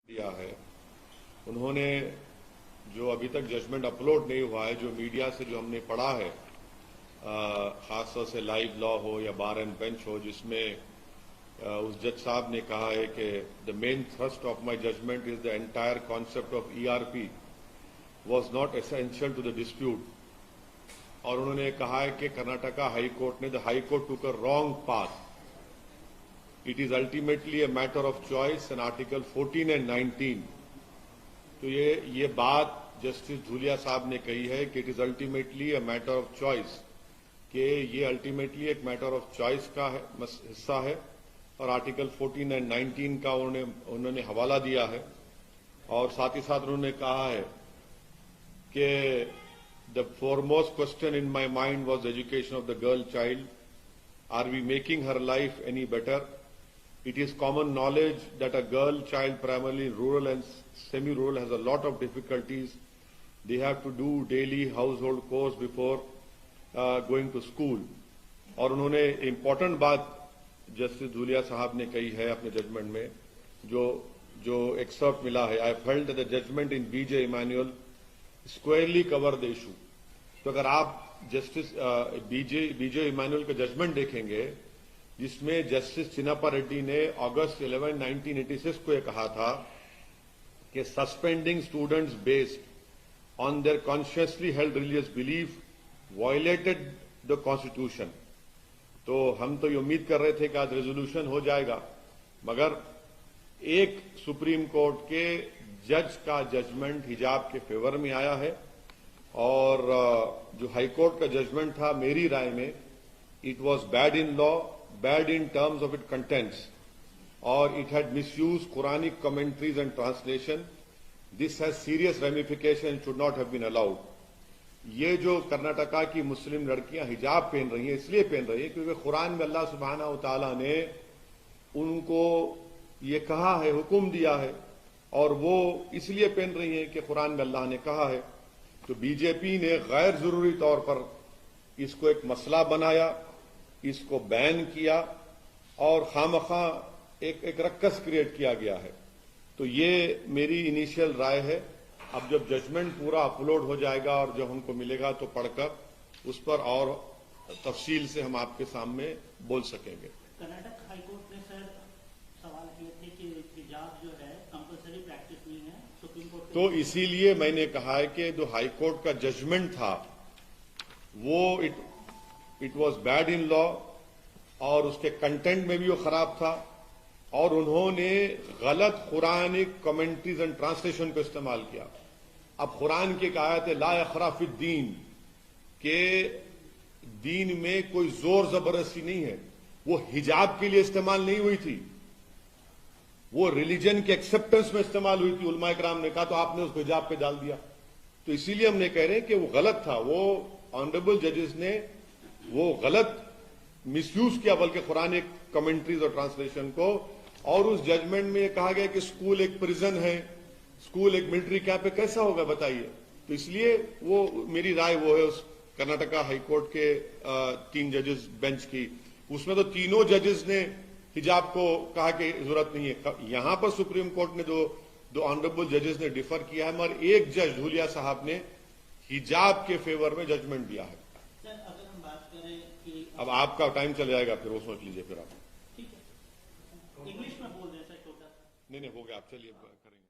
دیا ہے انہوں نے جو ابھی تک ججمنٹ اپلوڈ نہیں ہوا ہے، جو میڈیا سے جو ہم نے پڑھا ہے، خاص طور سے لائیو لا ہو یا بار اینڈ بینچ ہو، جس میں اس جج صاحب نے کہا ہے کہ the main thrust of my judgment is the entire concept of ERP was not essential to the dispute, اور انہوں نے کہا ہے کہ کرناٹکا ہائی کورٹ نے دا ہائی کورٹ ٹوک a wrong path. It is ultimately a matter of choice and Article 14 and 19. تو یہ بات جسٹس دھولیا صاحب نے کہی ہے کہ it is ultimately a matter of choice, کہ یہ الٹیمیٹلی ایک میٹر آف چوائس کا حصہ ہے، اور آرٹیکل 14 اینڈ 19 کا انہوں نے حوالہ دیا ہے. اور ساتھ ہی ساتھ انہوں نے کہا ہے کہ the foremost question in my mind was education of the girl child. Are we making her life any better? It is common knowledge that a girl child, primarily rural and semi-rural, has a lot of difficulties. They have to do daily household chores before going to school. اور انہوں نے important بات justice Dhulia صاحب نے کہی ہے اپنے judgment میں، جو ایکسرپٹ ملا ہے. I felt that the judgment in B.J. Emanuel squarely covered the issue. تو اگر آپ جسٹس B.J. ایمانوئل کا ججمنٹ دیکھیں گے، جس میں جسٹس چنپا ریڈی نے اگست 11, 1986 کو یہ کہا تھا کہ suspending students based on their consciously held religious belief violated the constitution. تو ہم تو یہ امید کر رہے تھے کہ آج ریزولوشن ہو جائے گا، مگر ایک سپریم کورٹ کے جج کا ججمنٹ حجاب کے فیور میں آیا ہے، اور جو ہائی کورٹ کا ججمنٹ تھا میری رائے میں it was bad in law, bad in terms of its contents, or it had misused Quranic commentaries and translation. This has serious ramifications and should not have been allowed. یہ جو کرناٹکا کی مسلم لڑکیاں حجاب پہن رہی ہیں اس لیے پہن رہی ہیں کیونکہ قرآن میں اللہ سبحانہ و تعالیٰ نے ان کو یہ کہا ہے، حکم دیا ہے، اور وہ اس لیے پہن رہی ہیں کہ قرآن میں اللہ نے کہا ہے. تو بی جے پی نے غیر ضروری طور پر اس کو ایک مسئلہ بنایا، اس کو بین کیا، اور خواہ ایک رکس کریٹ کیا گیا ہے. تو یہ میری انیشیل رائے ہے. اب جب ججمنٹ پورا اپلوڈ ہو جائے گا اور جب ہم کو ملے گا تو پڑھ کر اس پر اور تفصیل سے ہم آپ کے سامنے بول سکیں گے. کرناٹک ہائی کورٹ نے سر سوال کیے تھے کہ حجاب جو ہے کمپلسری پریکٹس نہیں ہے سپریم کورٹ، تو اسی لیے میں نے کہا ہے کہ جو ہائی کورٹ کا ججمنٹ تھا وہ اٹ واز بیڈ ان لا، اور اس کے کنٹینٹ میں بھی وہ خراب تھا، اور انہوں نے غلط قرآنک کمنٹریز اینڈ ٹرانسلیشن کو استعمال کیا. اب قرآن کی ایک آیت ہے لا اکراہ فی الدین، کہ دین میں کوئی زور زبردستی نہیں ہے، وہ حجاب کے لیے استعمال نہیں ہوئی تھی، وہ ریلیجن کے ایکسپٹنس میں استعمال ہوئی تھی. علماء کرام نے کہا تو آپ نے اس کو حجاب پہ ڈال دیا. تو اسی لیے ہم نے کہہ رہے ہیں کہ وہ غلط تھا، وہ آنریبل ججز نے وہ غلط مس یوز کیا بلکہ قرآن کمنٹریز اور ٹرانسلیشن کو. اور اس ججمنٹ میں یہ کہا گیا کہ اسکول ایک پریزن ہے، اسکول ایک ملٹری کیمپ ہے، کیسا ہوگا بتائیے. تو اس لیے وہ میری رائے وہ ہے اس کرناٹکا ہائی کورٹ کے 3 ججز بینچ کی. اس میں تو تینوں ججز نے حجاب کو کہا کہ ضرورت نہیں ہے. یہاں پر سپریم کورٹ نے دو آنریبل ججز نے ڈیفر کیا ہے، مگر ایک جج دھولیا صاحب نے حجاب کے فیور میں ججمنٹ دیا ہے. اب آپ کا ٹائم چل جائے گا، پھر وہ سوچ لیجئے. پھر آپ انگلش میں بول دیں سر چھوٹا. نہیں ہو گیا، آپ چلیے کریں گے.